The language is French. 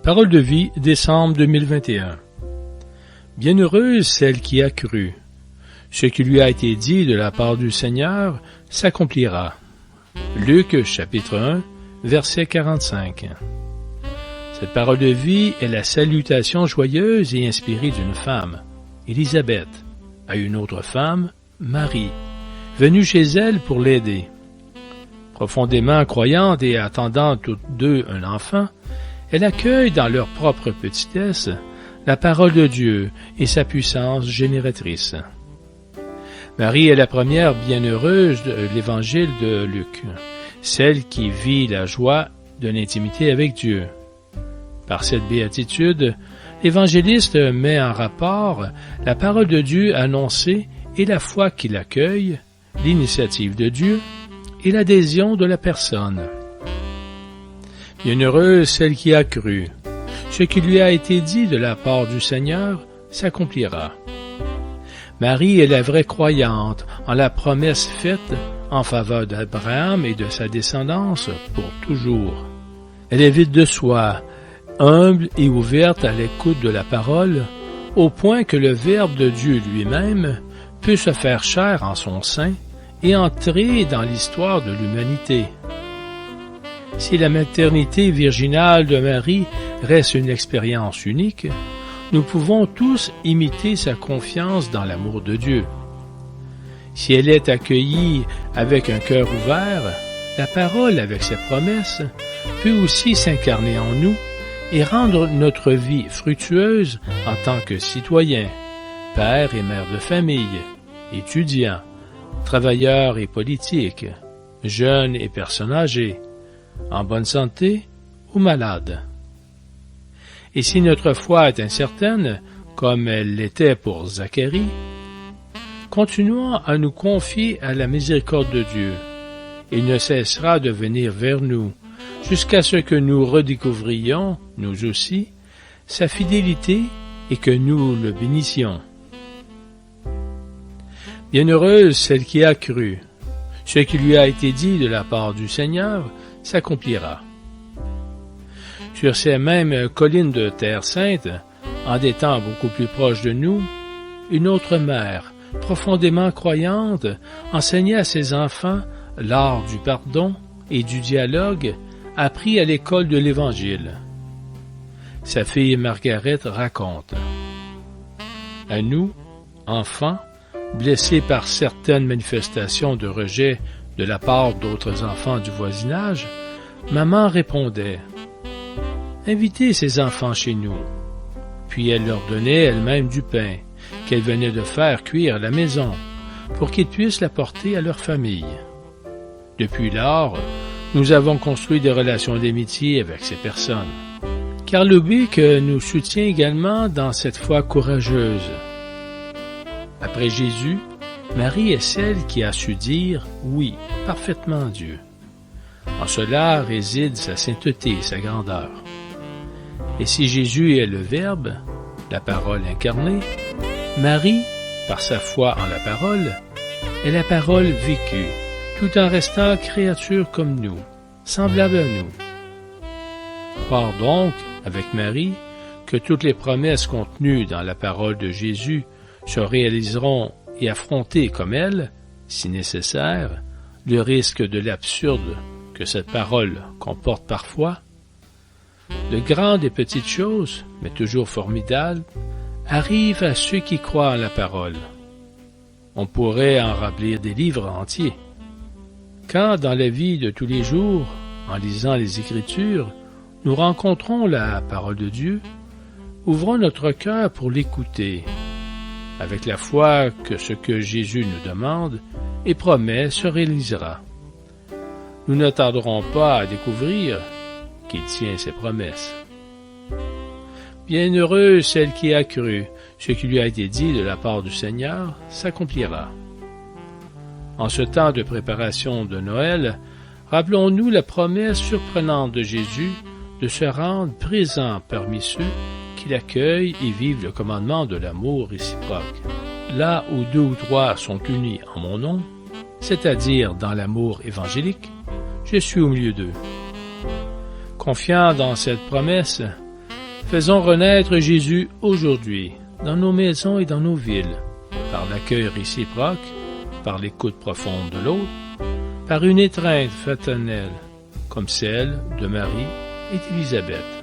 Parole de vie, décembre 2021. Bienheureuse celle qui a cru. Ce qui lui a été dit de la part du Seigneur s'accomplira. Luc, chapitre 1, verset 45. Cette parole de vie est la salutation joyeuse et inspirée d'une femme, Élisabeth, à une autre femme, Marie, venue chez elle pour l'aider. Profondément croyante et attendant toutes deux un enfant, elle accueille dans leur propre petitesse la parole de Dieu et sa puissance génératrice. Marie est la première bienheureuse de l'évangile de Luc, celle qui vit la joie de l'intimité avec Dieu. Par cette béatitude, l'évangéliste met en rapport la parole de Dieu annoncée et la foi qu'il accueille, l'initiative de Dieu et l'adhésion de la personne. Bienheureuse celle qui a cru. Ce qui lui a été dit de la part du Seigneur s'accomplira. Marie est la vraie croyante en la promesse faite en faveur d'Abraham et de sa descendance pour toujours. Elle est vide de soi, humble et ouverte à l'écoute de la parole, au point que le Verbe de Dieu lui-même peut se faire chair en son sein et entrer dans l'histoire de l'humanité. Si la maternité virginale de Marie reste une expérience unique, nous pouvons tous imiter sa confiance dans l'amour de Dieu. Si elle est accueillie avec un cœur ouvert, la parole avec ses promesses peut aussi s'incarner en nous et rendre notre vie fructueuse en tant que citoyen, père et mère de famille, étudiant, travailleurs et politiques, jeunes et personnes âgées, en bonne santé ou malades. Et si notre foi est incertaine, comme elle l'était pour Zacharie, continuons à nous confier à la miséricorde de Dieu. Il ne cessera de venir vers nous, jusqu'à ce que nous redécouvrions, nous aussi, sa fidélité et que nous le bénissions. Bienheureuse celle qui a cru. Ce qui lui a été dit de la part du Seigneur s'accomplira. Sur ces mêmes collines de Terre Sainte, en des temps beaucoup plus proches de nous, une autre mère, profondément croyante, enseignait à ses enfants l'art du pardon et du dialogue appris à l'école de l'Évangile. Sa fille Margaret raconte: à nous, enfants, blessés par certaines manifestations de rejet de la part d'autres enfants du voisinage, maman répondait: invitez ces enfants chez nous. Puis elle leur donnait elle-même du pain qu'elle venait de faire cuire à la maison pour qu'ils puissent l'apporter à leur famille. Depuis lors, nous avons construit des relations d'amitié avec ces personnes, car le Bic nous soutient également dans cette foi courageuse. Après Jésus, Marie est celle qui a su dire oui parfaitement à Dieu. En cela réside sa sainteté et sa grandeur. Et si Jésus est le Verbe, la parole incarnée, Marie, par sa foi en la parole, est la parole vécue, tout en restant créature comme nous, semblable à nous. Croire donc, avec Marie, que toutes les promesses contenues dans la parole de Jésus se réaliseront et affronter comme elle, si nécessaire, le risque de l'absurde que cette parole comporte parfois. De grandes et petites choses, mais toujours formidables, arrivent à ceux qui croient en la parole. On pourrait en remplir des livres entiers. Quand, dans la vie de tous les jours, en lisant les Écritures, nous rencontrons la parole de Dieu, ouvrons notre cœur pour l'écouter, avec la foi que ce que Jésus nous demande et promet se réalisera. Nous ne tarderons pas à découvrir qu'il tient ses promesses. Bienheureuse celle qui a cru, ce qui lui a été dit de la part du Seigneur s'accomplira. En ce temps de préparation de Noël, rappelons-nous la promesse surprenante de Jésus de se rendre présent parmi ceux qui l'accueillent et vivent le commandement de l'amour réciproque. Là où 2 ou 3 sont unis en mon nom, c'est-à-dire dans l'amour évangélique, je suis au milieu d'eux. Confiant dans cette promesse, Faisons renaître Jésus aujourd'hui, dans nos maisons et dans nos villes, par l'accueil réciproque, par l'écoute profonde de l'autre, par une étreinte fraternelle, comme celle de Marie et d'Élisabeth.